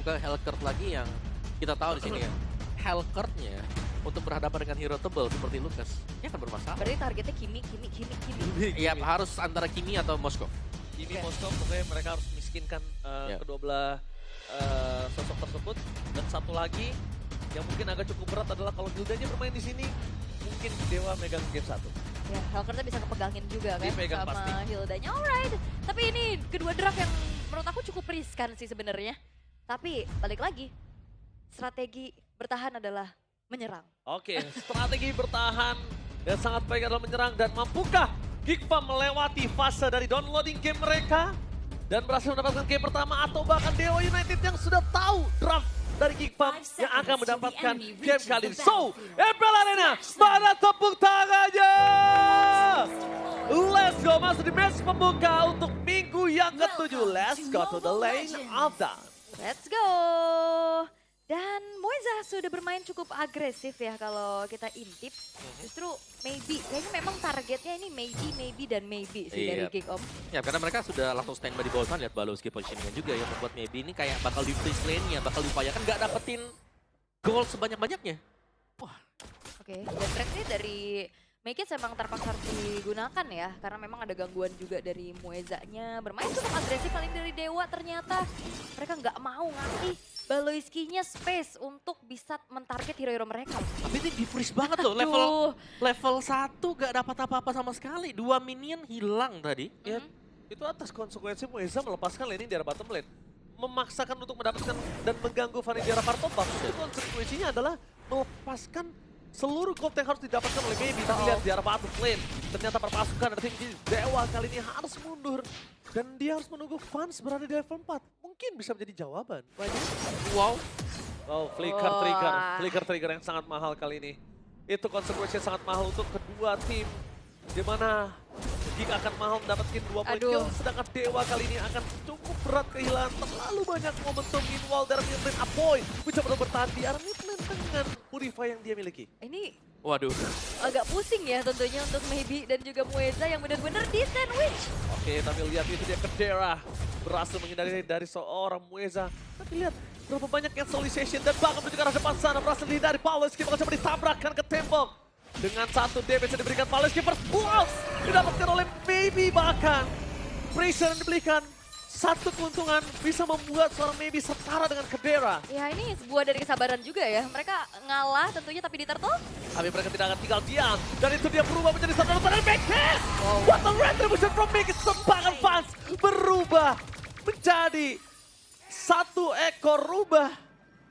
ke Hellcurt lagi yang kita tahu di sini ya. Hellcurt-nya untuk berhadapan dengan hero tebal seperti Lucas, ini akan bermasalah. Berarti targetnya Kimi. Iya, harus antara Kimi atau Moskov. Kimi, Oke. Moskov, pokoknya mereka harus miskinkan Ya. kedua belah sosok tersebut. Dan satu lagi yang mungkin agak cukup berat adalah kalau Gildanya bermain di sini, mungkin Dewa megang game 1. Ya, Hellcurt bisa kepegangin juga kan Dipegang sama pasti. Hildanya. Alright. Tapi ini kedua draft yang menurut aku cukup riskan sih sebenarnya. Tapi balik lagi, strategi bertahan adalah menyerang. Oke, strategi bertahan dan sangat baik adalah menyerang. Dan mampukah Geekfam melewati fase dari downloading game mereka dan berhasil mendapatkan game pertama, atau bahkan Dewa United yang sudah tahu draft dari Geekfam yang akan mendapatkan game kali ini. So, MPL Arena, mana tepuk tangannya? Let's go, masuk di match pembuka untuk minggu yang ke-7. Let's go to the lane of down. Let's go. Dan Moiza sudah bermain cukup agresif ya kalau kita intip. Justru maybe, kayaknya memang targetnya ini maybe dan maybe sih dari Iya. Geek Om. Ya, karena mereka sudah langsung standby di bawah sana, lihat Balowski positioning juga yang membuat maybe ini kayak bakal di freeze lane-nya, bakal diupayakan nggak dapetin gol sebanyak-banyaknya. Oke, dan tracknya dari Make It emang terpaksa harus digunakan ya. Karena memang ada gangguan juga dari Moezanya. Bermain cukup agresif paling dari Dewa ternyata. Mereka nggak mau ngasih Balowski-nya space untuk bisa mentarget hero-hero mereka. Tapi ini di freeze banget loh, Aduh. level 1 gak dapat apa-apa sama sekali. 2 minion hilang tadi. Ya, itu atas konsekuensi Moeza melepaskan laning di arah bottom lane. Memaksakan untuk mendapatkan dan mengganggu Fanny di arah Partobak. Itu konsekuensinya adalah melepaskan seluruh gold yang harus didapatkan oleh Baby. Tapi lihat di arah bottom lane, ternyata perpasukan dari tim Dewa kali ini harus mundur. Dan dia harus menunggu Fans berada di level 4. Mungkin bisa menjadi jawaban. Wow. Oh, Wah. flicker trigger yang sangat mahal kali ini. Itu konsekuensi yang sangat mahal untuk kedua tim. Di mana Geek akan mahal mendapatkan 2 poin Aduh. kill, sedangkan Dewa kali ini akan cukup berat kehilangan terlalu banyak momentum meanwhile dari mid lane Apoy mencoba untuk bertahan di arah mid lane dengan Purify yang dia miliki. Ini Waduh. agak pusing ya tentunya untuk Maybe dan juga Moeza yang benar-benar di sandwich. Oke, tapi lihat itu dia Kedera berhasil menghindari dari seorang Mueza. Tapi lihat berapa banyak cancellation dan bahkan menuju ke arah depan sana berhasil dihindari. Pawleski mencoba ditabrakkan ke tembok. Dengan satu damage yang diberikan Pawleski, first blood didapatkan oleh Maybe, bahkan pressure yang diberikan. Satu keuntungan bisa membuat seorang Maybe setara dengan Kedera. Ya ini sebuah dari kesabaran juga ya. Mereka ngalah tentunya tapi di turtle. Tapi mereka tidak akan tinggal diam. Dan itu dia berubah menjadi satu dari Mekis. What a retribution from Mekis. Tembakan Fans berubah menjadi satu ekor rubah.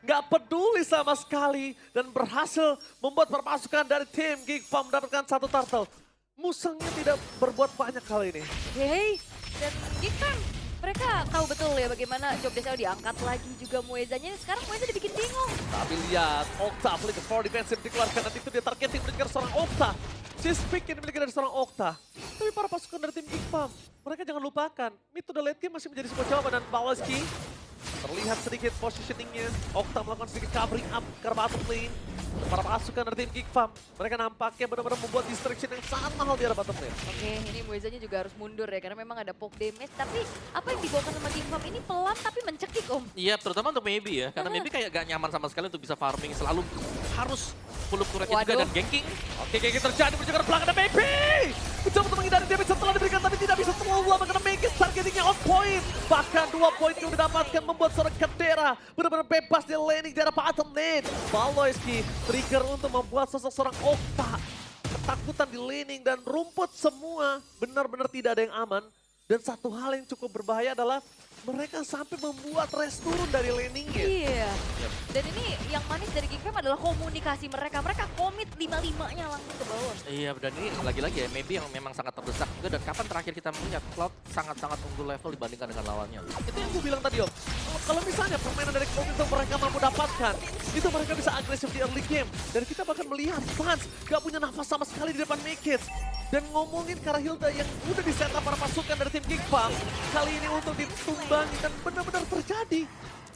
Nggak peduli sama sekali. Dan berhasil membuat perpasukan dari tim Geekfam mendapatkan satu turtle. Musangnya tidak berbuat banyak kali ini. Hey, dan Geekfam mereka tahu betul ya bagaimana job desk diangkat lagi juga Moezanya. Sekarang Moeza dibikin bingung. Tapi lihat, Okta flick for defensive dikeluarkan. Nanti itu dia targeting mendengar seorang Okta. Chase pick yang dimiliki dari seorang Okta. Tapi para pasukan dari tim Geekfam, mereka jangan lupakan, mid to the late game masih menjadi sebuah jawaban. Dan Pawleski terlihat sedikit positioningnya. Okta melakukan sedikit covering up ke arah bottom lane. Para pasukan dari tim Geekfam, mereka nampaknya benar-benar membuat distraction yang sangat mahal di arah bottom lane. Oke, ini Moezanya juga harus mundur ya karena memang ada poke damage. Tapi apa yang dibawakan sama Geekfam ini pelan tapi mencekik Om. Iya, terutama untuk Maybe ya. Karena Maybe kayak gak nyaman sama sekali untuk bisa farming. Selalu harus puluh turretnya juga Waduh. dan ganking. Oke, kayak gitu terjadi menuju ke arah belakang ada Maybe. Mencoba untuk menghindari damage setelah diberikan, tapi tidak bisa terlalu lama karena Maybe targetingnya on point. Bahkan 2 poin yang didapatkan membuat seorang Kedera benar-benar bebas di laning di arah bottom lane. Pawleski trigger untuk membuat seorang Okta ketakutan di laning dan rumput semua benar-benar tidak ada yang aman. Dan satu hal yang cukup berbahaya adalah mereka sampai membuat rest turun dari laningnya. Iya. Dan ini yang manis dari Geekfam adalah komunikasi mereka. Mereka komit 5-5-nya langsung ke bawah. Iya, dan ini lagi-lagi ya, Maybe yang memang sangat terdesak juga. Dan kapan terakhir kita melihat Cloud sangat-sangat unggul level dibandingkan dengan lawannya. Itu yang gue bilang tadi Om, kalau misalnya permainan dari Cloud itu mereka mampu dapatkan, itu mereka bisa agresif di early game. Dan kita bahkan melihat Fans gak punya nafas sama sekali di depan Mekits. Dan ngomongin ke arah Hilda yang udah di setup para pasukan dari tim Geekfam, kali ini untuk ditumbangi dan benar-benar terjadi.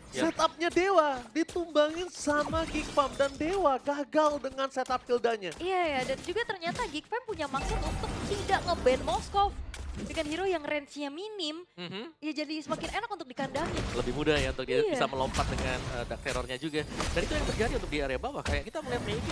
Ya. Setupnya Dewa ditumbangin sama Geekfam dan Dewa gagal dengan setup Hildanya. Iya ya, dan juga ternyata Geekfam punya maksud untuk tidak nge-ban Moskov. dengan hero yang range-nya minim, ya jadi semakin enak untuk dikandangin. Lebih mudah ya untuk dia Iya. bisa melompat dengan dark terrornya juga. Dan itu yang terjadi untuk di area bawah. Kayak kita melihat maybe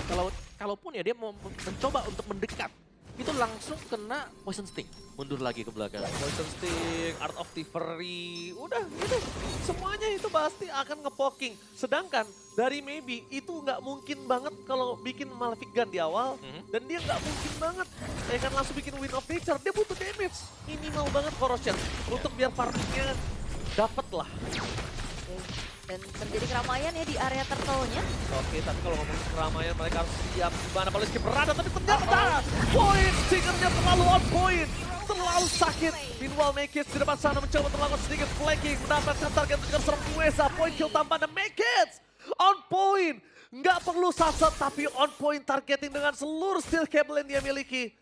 kalaupun ya dia mau mencoba untuk mendekat, itu langsung kena poison sting, mundur lagi ke belakang. Poison Stick, Art of Thievery, udah gitu. Semuanya itu pasti akan ngepoking. Sedangkan dari Maybe itu nggak mungkin banget kalau bikin Malefic Gun di awal. Dan dia nggak mungkin banget ya kan langsung bikin Wind of Nature. Dia butuh damage, minimal banget Corrosion. Untuk biar farmingnya dapet lah. Oke. Dan terjadi keramaian ya di area turtle-nya. Oke, tapi kalau ngomongin keramaian mereka harus siap di mana Baloski berada. Tapi ternyata poin Stingernya terlalu on point. Terlalu sakit. Meanwhile Makits di depan sana mencoba untuk melakukan sedikit flanking. Mendapatkan target dengan serang Mueza. Poin kill tambahan dan Makits on point. Nggak perlu saset tapi on point targeting dengan seluruh steel cable yang dia miliki.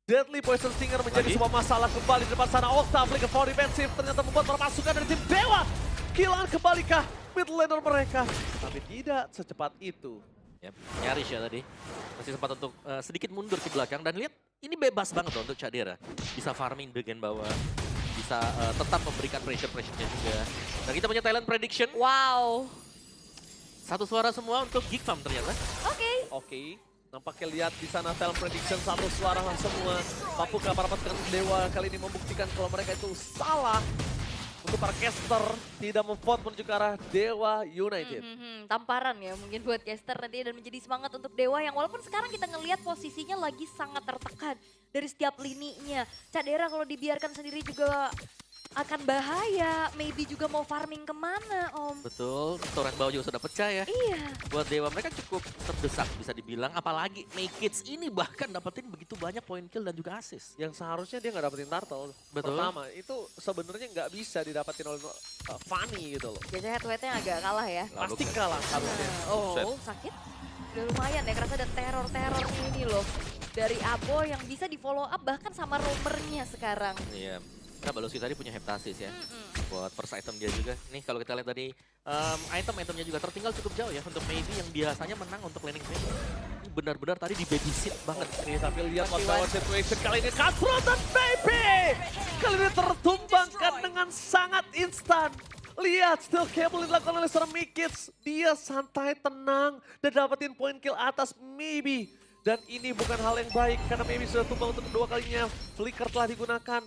Deadly Poison Stinger menjadi sebuah masalah kembali di depan sana. Octa flicker for defensive ternyata membuat permasukan dari tim Dewa. Killan kembalikah mid laner mereka? Tapi tidak secepat itu. Ya, nyaris ya tadi. Masih sempat untuk sedikit mundur ke belakang. Dan lihat, ini bebas banget loh untuk Cadera. Bisa farming bagian bawah. Bisa tetap memberikan pressure-nya juga. Dan kita punya talent prediction. Wow. Satu suara semua untuk Geek Farm ternyata. Oke. Oke, nampaknya lihat di sana talent prediction satu suara semua. Mampukah para pasukan Dewa kali ini membuktikan kalau mereka itu salah. Untuk para caster tidak memvote menuju ke arah Dewa United. Tamparan ya mungkin buat caster nanti dan menjadi semangat untuk Dewa yang walaupun sekarang kita ngelihat posisinya lagi sangat tertekan dari setiap lininya. Cadera kalau dibiarkan sendiri juga akan bahaya, maybe juga mau farming kemana Om. Betul, torrent bawah juga sudah pecah ya. Iya. Buat Dewa mereka cukup terdesak bisa dibilang. Apalagi Makits ini bahkan dapetin begitu banyak point kill dan juga assist. Yang seharusnya dia nggak dapetin turtle. Betul. Pertama, itu sebenarnya nggak bisa didapetin oleh Fanny gitu loh. Biasanya head to headnya agak kalah ya. Lalu Pasti kalah harusnya. Oh, sakit? Udah lumayan ya, kerasa ada teror-teror ini loh. Dari Abo yang bisa di follow up bahkan sama roamernya sekarang. Iya. Karena Baloski tadi punya heptasis ya. Buat first item dia juga. Nih kalau kita lihat tadi item-itemnya juga tertinggal cukup jauh ya. Untuk Maybe yang biasanya menang untuk laning phase. Ini benar-benar tadi di babysit banget. Nih, tapi lihat what situation kali ini. Cutthroat dan Baby! Kali ini tertumbangkan dengan sangat instan. Lihat, still cable dilakukan oleh seorang Makits. Dia santai, tenang, dan dapetin point kill atas Maybe. Dan ini bukan hal yang baik, karena Maybe sudah tumbang untuk kedua kalinya. Flicker telah digunakan.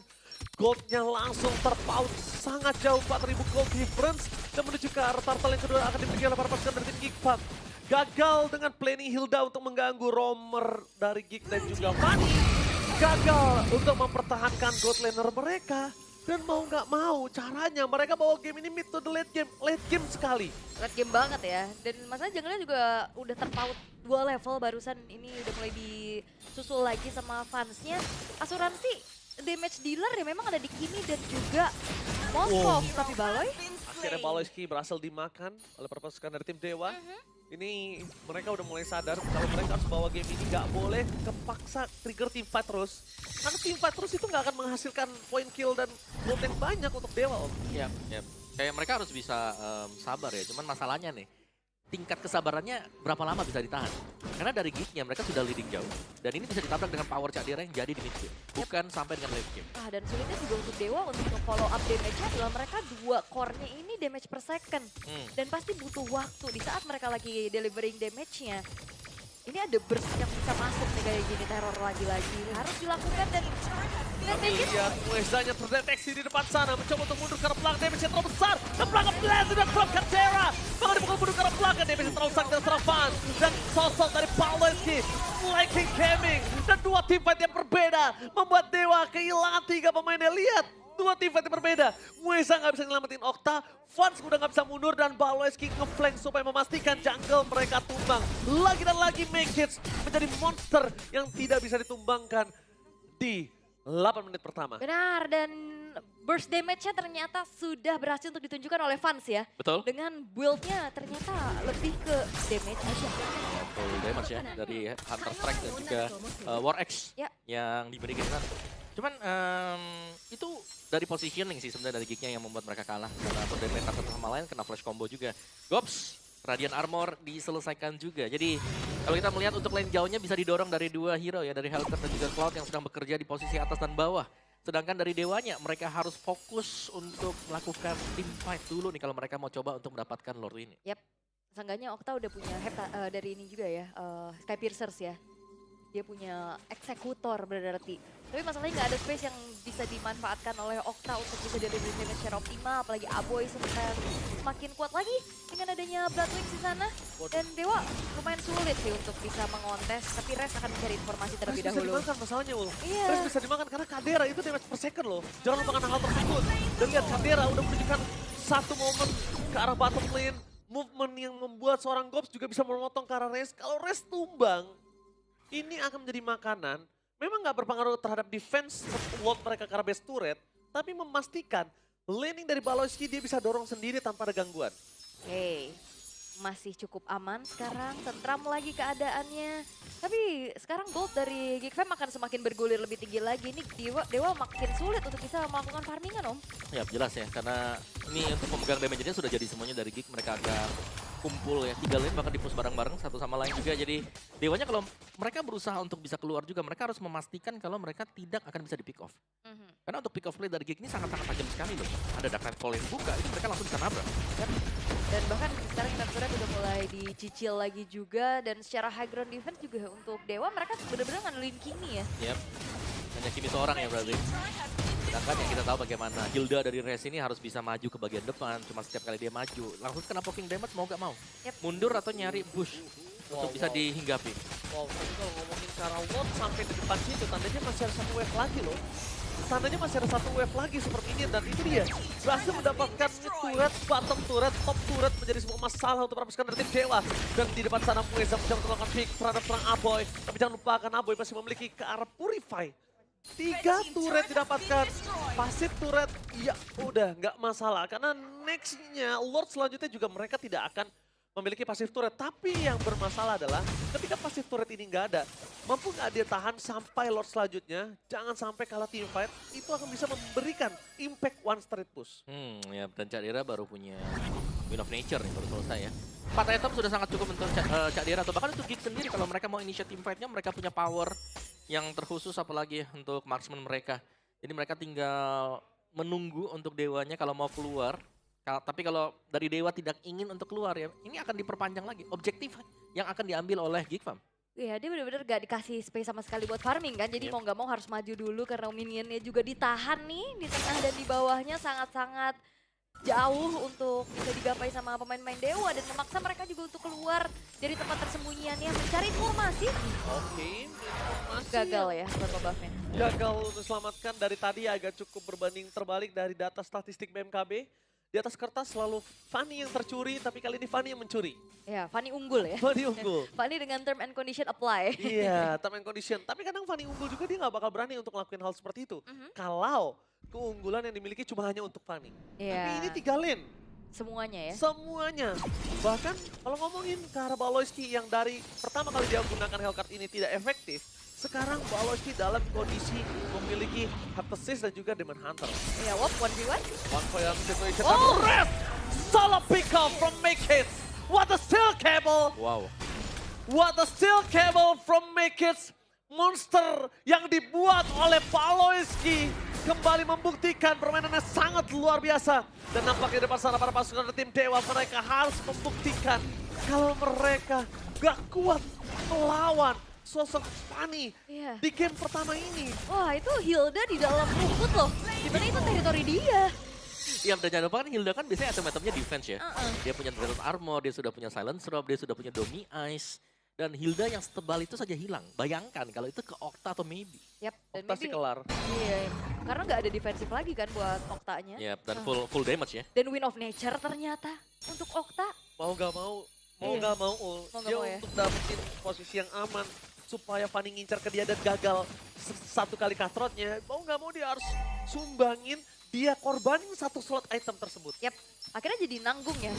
Goldnya langsung terpaut sangat jauh, 4000 gold difference. Dan menuju ke arah turtle yang kedua akan dimiliki oleh para pasukan dari tim Geek Farm. Gagal dengan planning Hilda untuk mengganggu roamer dari Geek dan juga Fanny. Gagal untuk mempertahankan gold laner mereka. Dan mau nggak mau caranya mereka bawa game ini mid to the late game sekali. Late game banget ya. Dan masalahnya jungle-nya juga udah terpaut 2 level barusan ini udah mulai disusul lagi sama fansnya. Asuransi damage dealer ya memang ada di Kimi dan juga Moskov. Tapi Baloy? Akhirnya Baloyski berhasil dimakan oleh para pasukan dari tim Dewa. Ini mereka udah mulai sadar kalau mereka harus bawa game ini nggak boleh kepaksa trigger teamfight terus. Karena teamfight terus itu nggak akan menghasilkan point kill dan gold yang banyak untuk Dewa Om. Iya, ya. Kayak mereka harus bisa sabar ya. Cuman masalahnya nih, tingkat kesabarannya berapa lama bisa ditahan? Karena dari Geek-nya mereka sudah leading jauh. Dan ini bisa ditabrak dengan power Cadera yang jadi di mid game. Bukan sampai dengan late game. Dan sulitnya juga untuk Dewa untuk follow up damage-nya adalah mereka 2 core-nya ini damage per second. Dan pasti butuh waktu di saat mereka lagi delivering damage-nya. Ini ada burst yang bisa masuk nih kayak gini, teror lagi-lagi. Harus dilakukan dan Lihat Muezanya terdeteksi di depan sana. Mencoba untuk mundur karena belakang damage-nya terlalu besar. Dan belakang blast dan from Cadera. Bahkan dipukul mundur karena belakang damage-nya terlalu sakit dan serafan. Dan sosok dari Baloyski. Flanking Gaming. Dan 2 teamfight yang berbeda. Membuat Dewa kehilangan 3 pemainnya. Lihat. 2 teamfight yang berbeda. Mueza nggak bisa nyelamatin Octa. Fans udah nggak bisa mundur dan Baloyski ngeflank supaya memastikan jungle mereka tumbang. Lagi dan lagi Makits menjadi monster yang tidak bisa ditumbangkan di 8 menit pertama. benar, dan burst damage-nya ternyata sudah berhasil untuk ditunjukkan oleh fans ya. Betul. Dengan build-nya ternyata lebih ke damage aja. Full damage ya dari Hunter Strike dan juga War X Ya. yang diberikan kan. Cuman itu dari positioning sih sebenarnya dari Geek-nya yang membuat mereka kalah. Karena berdempetan satu sama lain kena flash combo juga. Gops, Radiant Armor diselesaikan juga. Jadi kalau kita melihat untuk lane jauhnya bisa didorong dari 2 hero ya. Dari Helter dan juga Cloud yang sedang bekerja di posisi atas dan bawah. Sedangkan dari Dewanya, mereka harus fokus untuk melakukan team fight dulu nih kalau mereka mau coba untuk mendapatkan Lord ini. Seenggaknya Okta udah punya dari ini juga ya, Sky Piercers ya. Dia punya eksekutor berarti. Tapi masalahnya nggak ada space yang bisa dimanfaatkan oleh Okta untuk bisa delivery damage secara optimal. Apalagi Aboy semakin kuat lagi dengan adanya Blood Wings di sana. Dan Dewa lumayan sulit sih untuk bisa mengontes. Tapi Res akan mencari informasi terlebih Res bisa dahulu. dimakan masalahnya, Ul. Iya. Res bisa dimakan karena Kadera itu damage per second loh. Jangan lupakan hal tersebut. Dan lihat Kadera udah menunjukkan satu momen ke arah bottom lane. Movement yang membuat seorang Gops juga bisa memotong ke arah Res. Kalau Res tumbang, ini akan menjadi makanan. Memang nggak berpengaruh terhadap defense load mereka ke arah base turret. Tapi memastikan laning dari Baloyski dia bisa dorong sendiri tanpa ada gangguan. Oke, masih cukup aman sekarang, tentram lagi keadaannya. Tapi sekarang gold dari Geekfam akan semakin bergulir lebih tinggi lagi. Ini Dewa makin sulit untuk bisa melakukan farmingan, Om. Ya jelas ya, karena ini untuk pemegang damage-nya sudah jadi semuanya dari Geek. Mereka akan kumpul ya, 3 lane bahkan di-push bareng-bareng satu sama lain juga. Jadi Dewanya kalau mereka berusaha untuk bisa keluar juga, mereka harus memastikan kalau mereka tidak akan bisa di-pick off. Karena untuk pick off play dari Geek ini sangat-sangat tajam sekali loh. Ada Dark Nightfall yang buka, itu mereka langsung bisa nabrak. Dan bahkan sekarang Inferno udah mulai dicicil lagi juga. Dan secara high ground defense juga untuk Dewa mereka benar-benar ngandelin Kimi ya. Yap, hanya Kimi seorang ya berarti. Sedangkan yang kita tahu bagaimana Hilda dari Res ini harus bisa maju ke bagian depan. Cuma setiap kali dia maju, langsung kena poking damage mau gak mau. Mundur atau nyari bush untuk bisa dihinggapi. Wow, tapi kalau ngomongin cara Ward sampai di depan situ, tandanya masih ada satu wave lagi loh. Tandanya masih ada satu wave lagi seperti ini, dan itu dia. Berhasil mendapatkan mid turret, bottom turret, top turret menjadi sebuah masalah untuk merapiskan dari tim Dewa. Dan di depan sana Mueza mencoba melakukan pick terhadap serang Aboy. Tapi jangan lupakan Aboy masih memiliki ke arah Purify. 3 turret didapatkan, pasif turret, ya udah nggak masalah. Karena next-nya Lord selanjutnya juga mereka tidak akan memiliki pasif turret. Tapi yang bermasalah adalah ketika pasif turret ini nggak ada, mampu nggak dia tahan sampai Lord selanjutnya, jangan sampai kalah team fight, itu akan bisa memberikan impact one straight push. Ya, dan Cak Dira baru punya Win of Nature nih, baru selesai ya. 4 item sudah sangat cukup untuk Cak Dira, atau bahkan untuk Geek sendiri kalau mereka mau initiate team fight-nya, mereka punya power yang terkhusus apalagi untuk marksman mereka. Jadi mereka tinggal menunggu untuk Dewanya kalau mau keluar. Tapi kalau dari Dewa tidak ingin untuk keluar ya, ini akan diperpanjang lagi. Objektif yang akan diambil oleh Geek Fam. Iya, dia benar-benar gak dikasih space sama sekali buat farming kan. Jadi mau gak mau harus maju dulu karena minionnya juga ditahan nih. Di tengah dan di bawahnya sangat-sangat jauh untuk bisa digapai sama pemain-pemain Dewa. Dan memaksa mereka juga untuk keluar dari tempat tersembunyiannya. Mencari informasi. Oke, informasi. Gagal ya buat buffnya. Gagal untuk selamatkan dari tadi agak cukup berbanding terbalik dari data statistik BMKB. Di atas kertas selalu Fanny yang tercuri, tapi kali ini Fanny yang mencuri. Ya, Fanny unggul ya. Fanny unggul. Fanny dengan term and condition apply. Iya, term and condition. Tapi kadang Fanny unggul juga dia nggak bakal berani untuk ngelakuin hal seperti itu. Kalau keunggulan yang dimiliki cuma hanya untuk Fanny. Tapi ini 3 lane. Semuanya ya. Semuanya. Bahkan kalau ngomongin ke arah Baloyski yang dari pertama kali dia gunakan Hellcard ini tidak efektif. Sekarang Baloyski dalam kondisi memiliki Heptasis dan juga Demon Hunter. Ya, Wop 1v1. One for one situation. Oh! Rest! Solo pick up from Makits. What a steel cable! Wow. What a steel cable from Makits. Monster yang dibuat oleh Baloyski kembali membuktikan permainannya sangat luar biasa. Dan nampaknya di depan sana para pasukan dari tim Dewa, mereka harus membuktikan kalau mereka gak kuat melawan sosok Fanny di game pertama ini. Wah, itu Hilda di dalam rumput loh. Dimana itu teritori dia. Iya, dan jangan lupa kan Hilda kan biasanya item-itemnya defense ya. Dia punya Dragon Armor, dia sudah punya Silence Robe, dia sudah punya Domi Ice. Dan Hilda yang setebal itu saja hilang. Bayangkan kalau itu ke Okta atau Maybe. Yap, dan Okta sih kelar. Iya, karena nggak ada defensif lagi kan buat Oktanya. Yap, dan full damage ya. Dan Win of Nature ternyata untuk Okta. Mau gak mau, dia untuk dapetin posisi yang aman. Supaya Fanny ngincar ke dia dan gagal satu kali katrotnya. Mau gak mau dia harus sumbangin, dia korbanin satu slot item tersebut. Yap, akhirnya jadi nanggung ya.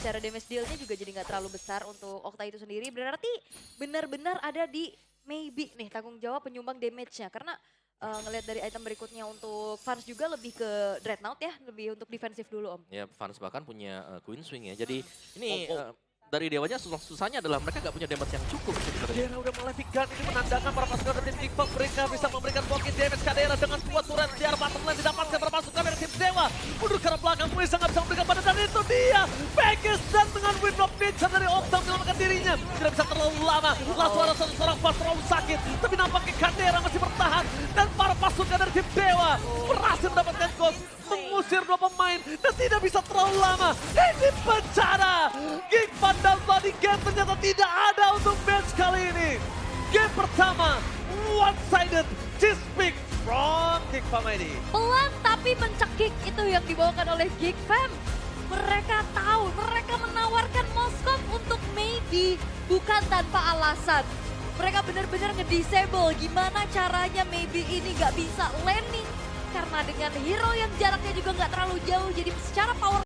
Secara damage deal-nya juga jadi nggak terlalu besar untuk Okta itu sendiri. Berarti benar-benar ada di Maybe nih tanggung jawab penyumbang damage-nya. Karena ngelihat dari item berikutnya untuk Vans juga lebih ke Dreadnought ya. Lebih untuk defensif dulu Om. Ya, Vans bahkan punya Queen Swing ya. Jadi ini dari Dewanya susahnya adalah mereka nggak punya damage yang cukup sebenarnya. Kadera udah mulai pikan, ini menandakan para pasukan dari tim Kickbang mereka bisa memberikan pocket damage. Kadera dengan 2 turret di arah bottom lane didapatkan para pasukan dari tim Dewa. Mundur ke arah belakang, Muisa nggak bisa memberikan pada, dan itu dia. Pakistan dengan Wind of Nature dari Octa menyelamatkan dirinya. Tidak bisa terlalu lama, langsung ada seorang pas terlalu sakit. Tapi nampaknya Kadera masih bertahan. Dan para pasukan dari tim Dewa berhasil mendapatkan ghost, mengusir 2 pemain. Dan tidak bisa terlalu lama. Ini bencana. Geekman dan Bloody Game ternyata tidak ada untuk match kali ini. Game pertama, one-sided, Cheesepick from Geekfam ID. Pelan tapi mencekik itu yang dibawakan oleh Geekfam. Mereka tahu, mereka menawarkan Moskov untuk maybe, bukan tanpa alasan. Mereka benar-benar nge-disable gimana caranya maybe ini nggak bisa landing. Karena dengan hero yang jaraknya juga nggak terlalu jauh, jadi secara power